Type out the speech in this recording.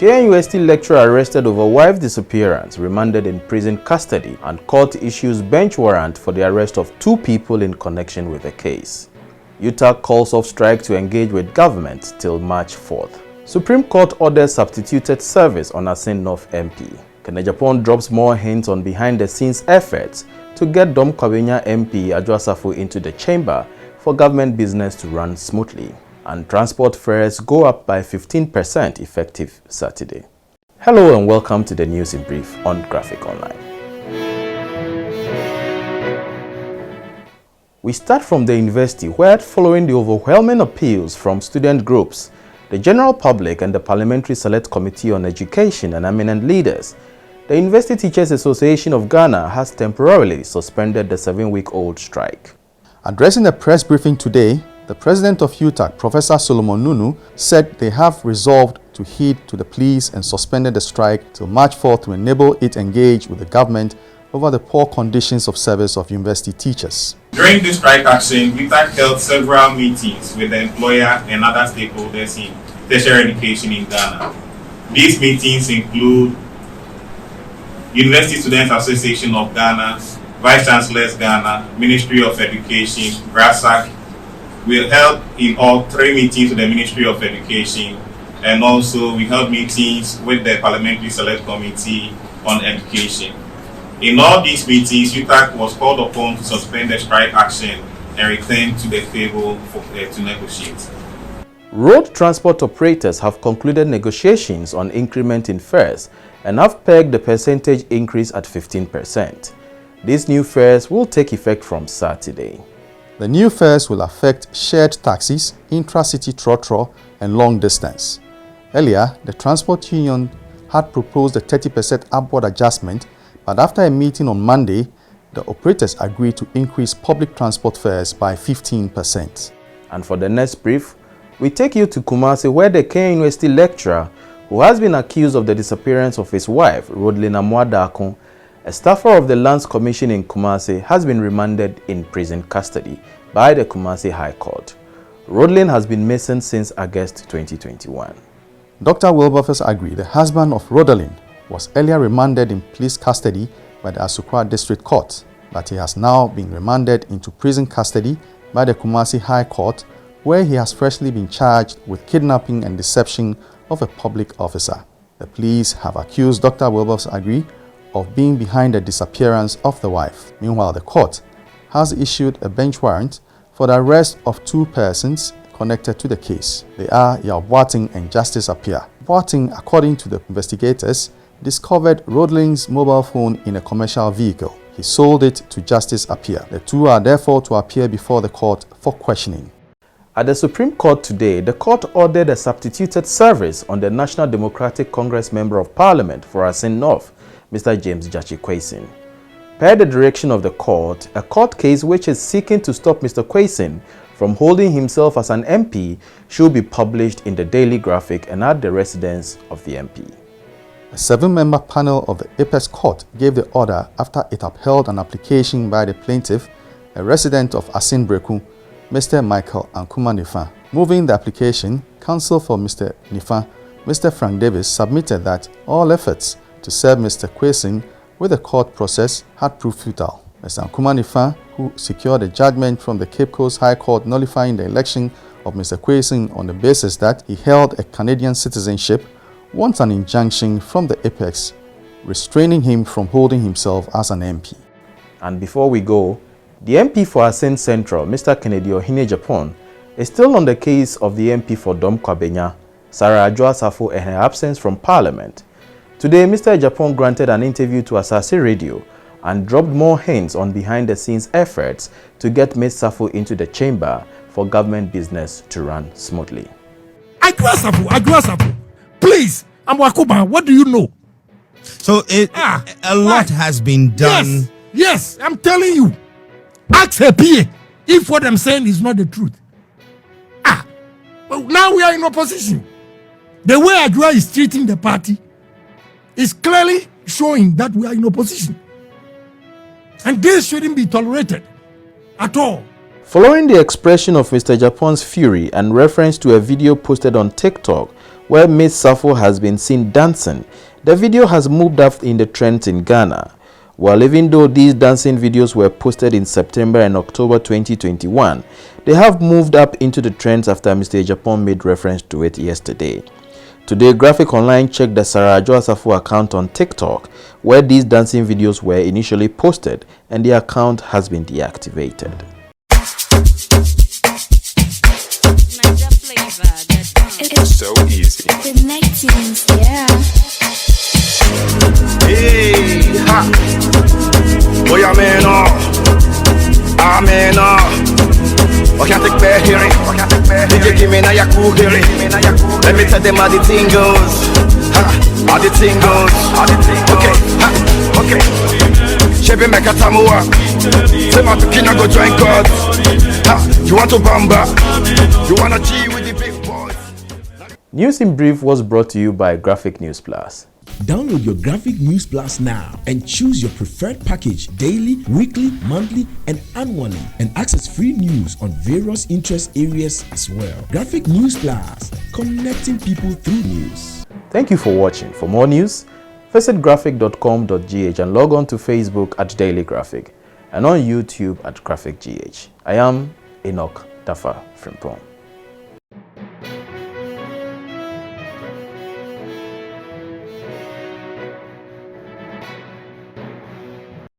KNUST lecturer arrested over wife disappearance, remanded in prison custody, and court issues bench warrant for the arrest of 2 people in connection with the case. UTAG calls off strike to engage with government till March 4th. Supreme Court orders substituted service on Assin North MP. Agyapong drops more hints on behind-the-scenes efforts to get Dome-Kwabenya MP Adwoa Safo into the chamber for government business to run smoothly. And transport fares go up by 15% effective Saturday. Hello and welcome to the news in brief on Graphic Online. We start from the university where, following the overwhelming appeals from student groups, the general public and the Parliamentary Select Committee on Education and eminent leaders, the University Teachers Association of Ghana has temporarily suspended the 7-week-old strike. Addressing a press briefing today, the president of UTAG, Professor Solomon Nunu, said they have resolved to heed to the pleas and suspended the strike till March 4th to enable it engage with the government over the poor conditions of service of university teachers. During this strike action, UTAG held several meetings with the employer and other stakeholders in tertiary education in Ghana. These meetings include University Students Association of Ghana, Vice Chancellors Ghana, Ministry of Education, RASAC. We held in all 3 meetings with the Ministry of Education, and also we held meetings with the Parliamentary Select Committee on Education. In all these meetings, UTAG was called upon to suspend the strike action and return to the table to negotiate. Road transport operators have concluded negotiations on increment in fares and have pegged the percentage increase at 15%. These new fares will take effect from Saturday. The new fares will affect shared taxis, intra-city trotro, and long distance. Earlier, the transport union had proposed a 30% upward adjustment, but after a meeting on Monday, the operators agreed to increase public transport fares by 15%. And for the next brief, we take you to Kumasi, where the KNUST lecturer, who has been accused of the disappearance of his wife, Rodlin Amuadakun, a staffer of the Lands Commission in Kumasi, has been remanded in prison custody by the Kumasi High Court. Rodlin has been missing since August 2021. Dr. Wilberforce agreed the husband of Rodlin was earlier remanded in police custody by the Asukwa District Court, but he has now been remanded into prison custody by the Kumasi High Court, where he has freshly been charged with kidnapping and deception of a public officer. The police have accused Dr. Wilberforce Agri of being behind the disappearance of the wife. Meanwhile, the court has issued a bench warrant for the arrest of 2 persons connected to the case. They are Boateng and Justice Appiah. Boateng, according to the investigators, discovered Rodlin's mobile phone in a commercial vehicle. He sold it to Justice Appiah. The 2 are therefore to appear before the court for questioning. At the Supreme Court today, the court ordered a substituted service on the National Democratic Congress Member of Parliament for Assin North, Mr. James Jachi Kwesi. Per the direction of the court, a court case which is seeking to stop Mr. Kwesi from holding himself as an MP should be published in the Daily Graphic and at the residence of the MP. A 7-member panel of the Apex Court gave the order after it upheld an application by the plaintiff, a resident of Assin Breku, Mr. Michael Ankuma Nifa. Moving the application, counsel for Mr. Nifa, Mr. Frank Davis, submitted that all efforts to serve Mr. Kwesi with the court process had proved futile. Mr. Ankuma Nifa, who secured a judgment from the Cape Coast High Court nullifying the election of Mr. Kwesi on the basis that he held a Canadian citizenship, wants an injunction from the Apex restraining him from holding himself as an MP. And before we go, the MP for Assin Central, Mr. Kennedy Agyapong, is still on the case of the MP for Dome-Kwabenya, Sarah Adwoa Safo, and her absence from Parliament. Today, Mr. Agyapong granted an interview to Asase Radio and dropped more hints on behind-the-scenes efforts to get Ms. Safo into the chamber for government business to run smoothly. Adwoa Safo, please, Amwakuba, what do you know? So a lot has been done. Yes, I'm telling you. Ask her PA if what I'm saying is not the truth. Well, now we are in opposition. The way Adwoa is treating the party is clearly showing that we are in opposition. And this shouldn't be tolerated at all. Following the expression of Mr. Agyapong's fury and reference to a video posted on TikTok where Miss Safo has been seen dancing. The video has moved up in the trends in Ghana. Well, even though these dancing videos were posted in September and October 2021, they have moved up into the trends after Mr. Agyapong made reference to it yesterday. Today, Graphic Online checked the Sarah Adwoa Safo account on TikTok, where these dancing videos were initially posted, and the account has been deactivated. It's so easy. Connecting, yeah. Hey, ha. Boy, I'm in I can't take bad hearing. DJ give me now your cool hearing. Let me tell them how the thing goes. How the thing goes. Okay, okay. Shebi make a tamua. Say my pikina go join God. You want to bamba? You wanna G with the big boys? News in Brief was brought to you by Graphic News Plus. Download your Graphic News Plus now and choose your preferred package daily, weekly, monthly, and annually, and access free news on various interest areas as well. Graphic News Plus, connecting people through news. Thank you for watching. For more news, visit graphic.com.gh and log on to Facebook at Daily Graphic and on YouTube at Graphic GH. I am Enoch Dafa Frimpong.